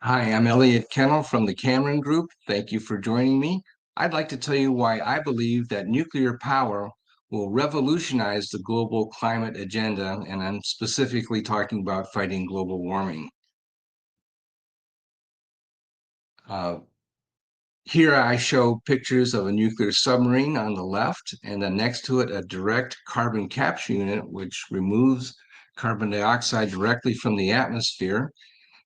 Hi, I'm Elliot Kennel from the Cameron Group. Thank you for joining me. I'd like to tell you why I believe that nuclear power will revolutionize the global climate agenda, and I'm specifically talking about fighting global warming. Uh, Here I show pictures of a nuclear submarine on the left, and then next to it, a direct carbon capture unit, which removes carbon dioxide directly from the atmosphere.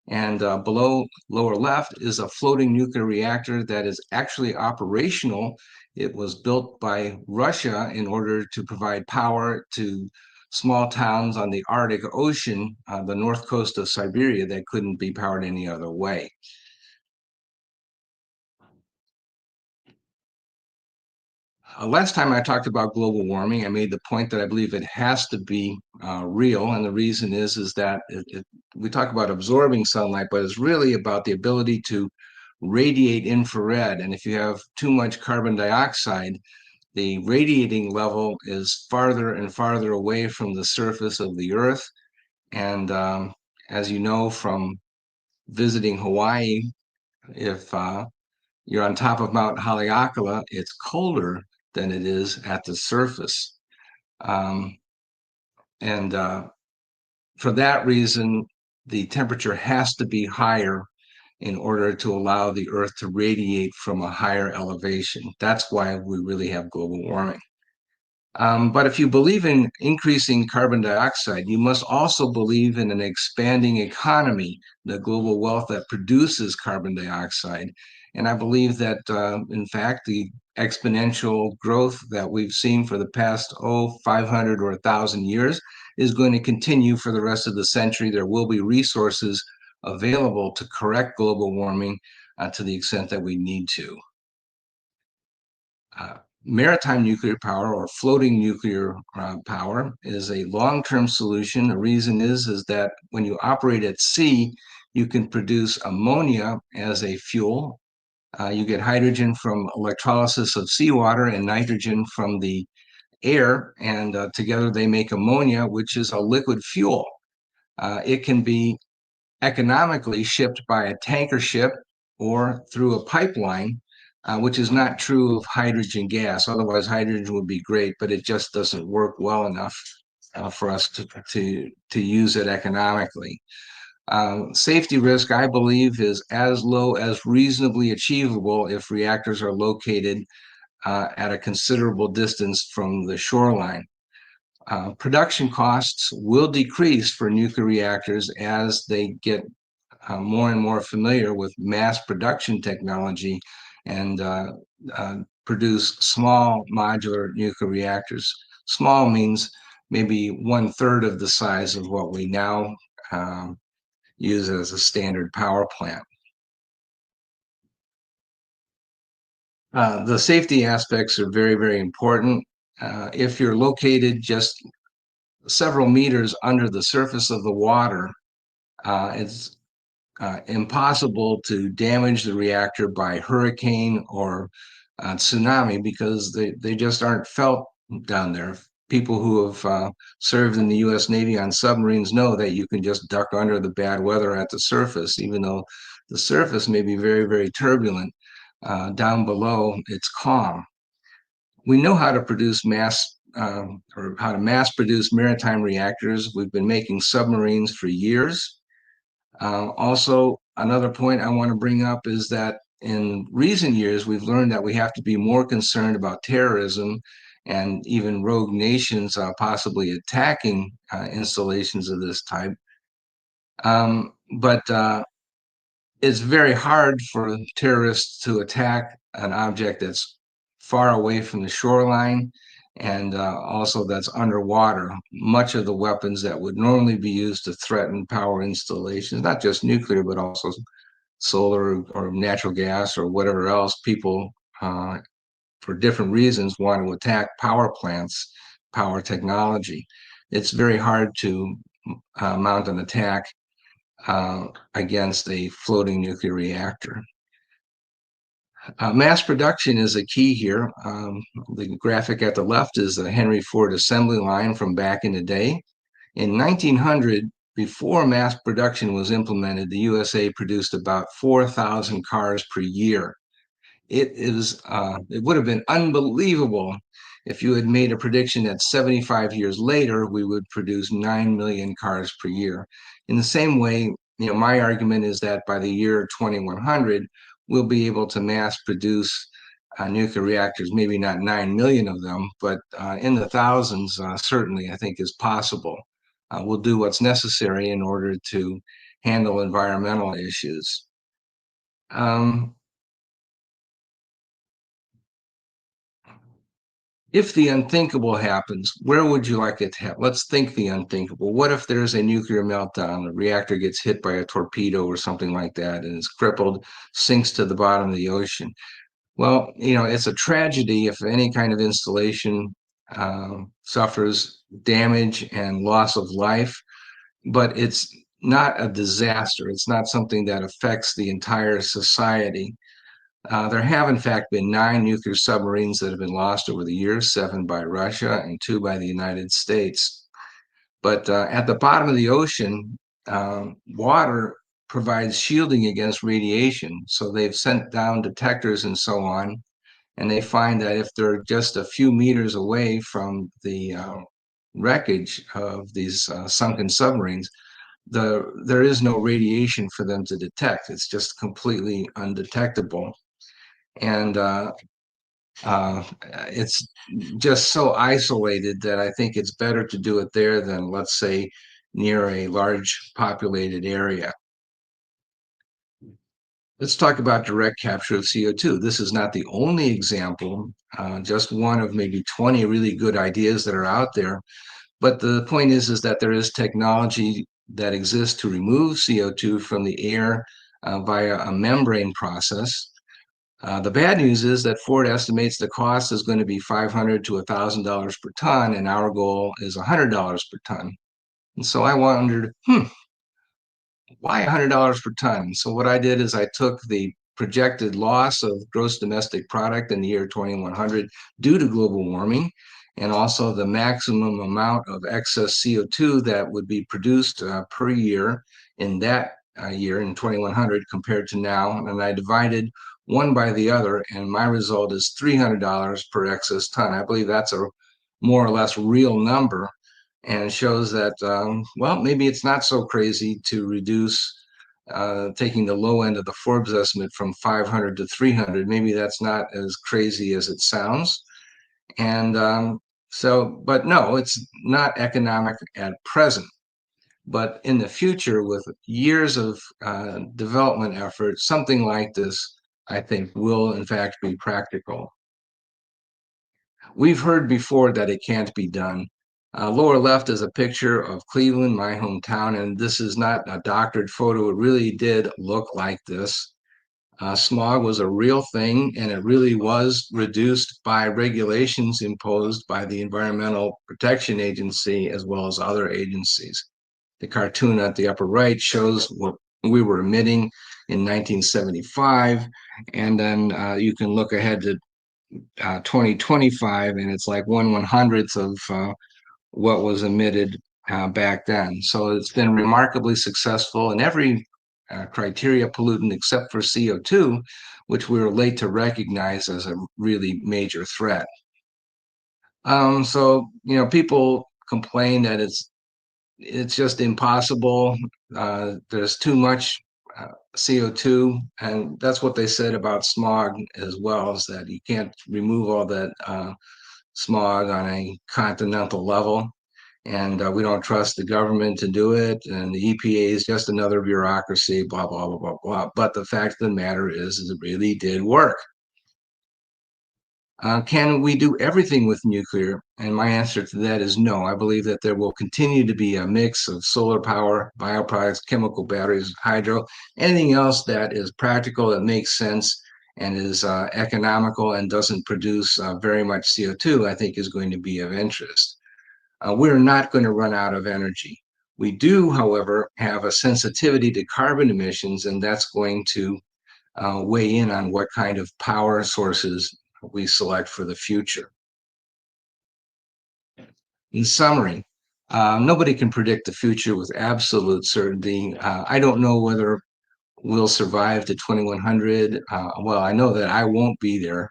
And below lower left is a floating nuclear reactor that is actually operational. It was built by Russia in order to provide power to small towns on the Arctic Ocean, the north coast of Siberia, that couldn't be powered any other way. Last time I talked about global warming, I made the point that I believe it has to be real, and the reason is that we talk about absorbing sunlight, but it's really about the ability to radiate infrared. And if you have too much carbon dioxide, the radiating level is farther and farther away from the surface of the Earth. And as you know from visiting Hawaii, if you're on top of Mount Haleakala, it's colder than it is at the surface. Um, and For that reason, the temperature has to be higher in order to allow the Earth to radiate from a higher elevation. That's why we really have global warming. But if you believe in increasing carbon dioxide, you must also believe in an expanding economy, the global wealth that produces carbon dioxide. And I believe that, in fact, the exponential growth that we've seen for the past, 500 or 1,000 years is going to continue for the rest of the century. There will be resources available to correct global warming to the extent that we need to. Uh, Maritime nuclear power or floating nuclear power is a long-term solution. The reason is that when you operate at sea, you can produce ammonia as a fuel. You get hydrogen from electrolysis of seawater and nitrogen from the air, and together they make ammonia, which is a liquid fuel. It can be economically shipped by a tanker ship or through a pipeline, which is not true of hydrogen gas. Otherwise, hydrogen would be great, but it just doesn't work well enough for us to use it economically. Safety risk, I believe, is as low as reasonably achievable if reactors are located at a considerable distance from the shoreline. Production costs will decrease for nuclear reactors as they get more and more familiar with mass production technology and produce small modular nuclear reactors. Small means maybe 1/3 of the size of what we now um, use as a standard power plant. The safety aspects are very, very important. If you're located just several meters under the surface of the water, it's impossible to damage the reactor by hurricane or tsunami because they just aren't felt down there. People who have served in the US Navy on submarines know that you can just duck under the bad weather at the surface, even though the surface may be very, very turbulent. Down below, it's calm. We know how to produce or how to mass produce maritime reactors. We've been making submarines for years. Also, another point I want to bring up is that in recent years, we've learned that we have to be more concerned about terrorism and even rogue nations possibly attacking installations of this type. But it's very hard for terrorists to attack an object that's far away from the shoreline and also that's underwater. Much of the weapons that would normally be used to threaten power installations, not just nuclear, but also solar or natural gas or whatever else, people for different reasons want to attack power plants, power technology. It's very hard to mount an attack against a floating nuclear reactor. Mass production is a key here. The graphic at the left is the Henry Ford assembly line from back in the day. In 1900, before mass production was implemented, the USA produced about 4,000 cars per year. It would have been unbelievable if you had made a prediction that 75 years later we would produce 9 million cars per year. In the same way, my argument is that by the year 2100, we'll be able to mass produce nuclear reactors, maybe not 9 million of them, but in the thousands, certainly, I think is possible. We'll do what's necessary in order to handle environmental issues. Um, if the unthinkable happens, where would you like it to happen? Let's think the unthinkable. What if there's a nuclear meltdown? The reactor gets hit by a torpedo or something like that and is crippled, sinks to the bottom of the ocean. Well, it's a tragedy if any kind of installation suffers damage and loss of life, but it's not a disaster. It's not something that affects the entire society. There have, in fact, been 9 nuclear submarines that have been lost over the years, 7 by Russia and 2 by the United States. But at the bottom of the ocean, water provides shielding against radiation. So they've sent down detectors and so on, and they find that if they're just a few meters away from the wreckage of these sunken submarines, there is no radiation for them to detect. It's just completely undetectable. And it's just so isolated that I think it's better to do it there than, let's say, near a large populated area. Let's talk about direct capture of CO2. This is not the only example, just one of maybe 20 really good ideas that are out there. But the point is that there is technology that exists to remove CO2 from the air via a membrane process. The bad news is that Ford estimates the cost is going to be $500 to $1,000 per ton, and our goal is $100 per ton. And so I wondered, why $100 per ton? So what I did is I took the projected loss of gross domestic product in the year 2100 due to global warming, and also the maximum amount of excess CO2 that would be produced per year in that year in 2100 compared to now. And I divided one by the other, and my result is $300 per excess ton. I believe that's a more or less real number, and it shows that, well, maybe it's not so crazy to reduce, taking the low end of the Forbes estimate from 500 to 300. Maybe that's not as crazy as it sounds. And but no, it's not economic at present. But in the future, with years of development effort, something like this, I think, will in fact be practical. We've heard before that it can't be done. Lower left is a picture of Cleveland, my hometown, and this is not a doctored photo. It really did look like this. Smog was a real thing, and it really was reduced by regulations imposed by the Environmental Protection Agency as well as other agencies. The cartoon at the upper right shows what we were emitting in 1975, and then you can look ahead to 2025, and it's like 1/100th of what was emitted back then. So it's been remarkably successful in every criteria pollutant except for CO2, which we were late to recognize as a really major threat. So people complain that it's just impossible. There's too much CO2, and that's what they said about smog as well, is that you can't remove all that smog on a continental level, and we don't trust the government to do it, and the EPA is just another bureaucracy, blah, blah, blah, blah, blah. But the fact of the matter is it really did work. Can we do everything with nuclear? And my answer to that is no. I believe that there will continue to be a mix of solar power, bioproducts, chemical batteries, hydro, anything else that is practical, that makes sense, and is economical and doesn't produce very much CO2, I think is going to be of interest. We're not going to run out of energy. We do, however, have a sensitivity to carbon emissions, and that's going to weigh in on what kind of power sources we select for the future. In summary, Nobody can predict the future with absolute certainty. I don't know whether we'll survive to 2100. Well, I know that I won't be there,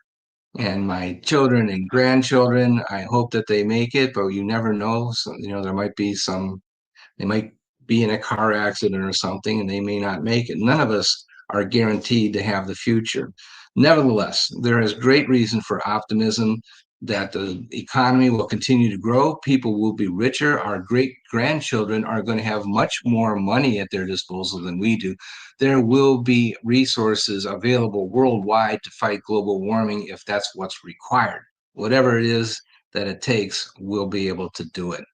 and my children and grandchildren, I hope that they make it, but you never know. So, there might be they might be in a car accident or something, and they may not make it. None of us are guaranteed to have the future. Nevertheless, there is great reason for optimism that the economy will continue to grow. People will be richer. Our great grandchildren are going to have much more money at their disposal than we do. There will be resources available worldwide to fight global warming if that's what's required. Whatever it is that it takes, we'll be able to do it.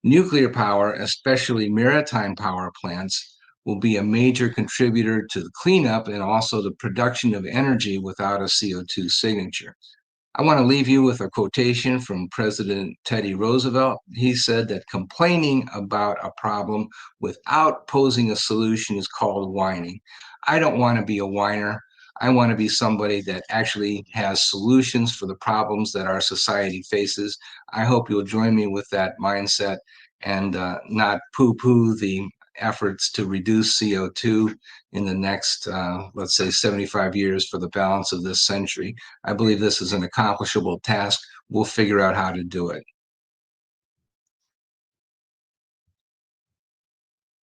Nuclear power, especially maritime power plants, will be a major contributor to the cleanup and also the production of energy without a CO2 signature. I want to leave you with a quotation from President Teddy Roosevelt. He said that complaining about a problem without posing a solution is called whining. I don't want to be a whiner. I want to be somebody that actually has solutions for the problems that our society faces. I hope you'll join me with that mindset and not poo poo the efforts to reduce CO2 in the next, let's say, 75 years for the balance of this century. I believe this is an accomplishable task. We'll figure out how to do it.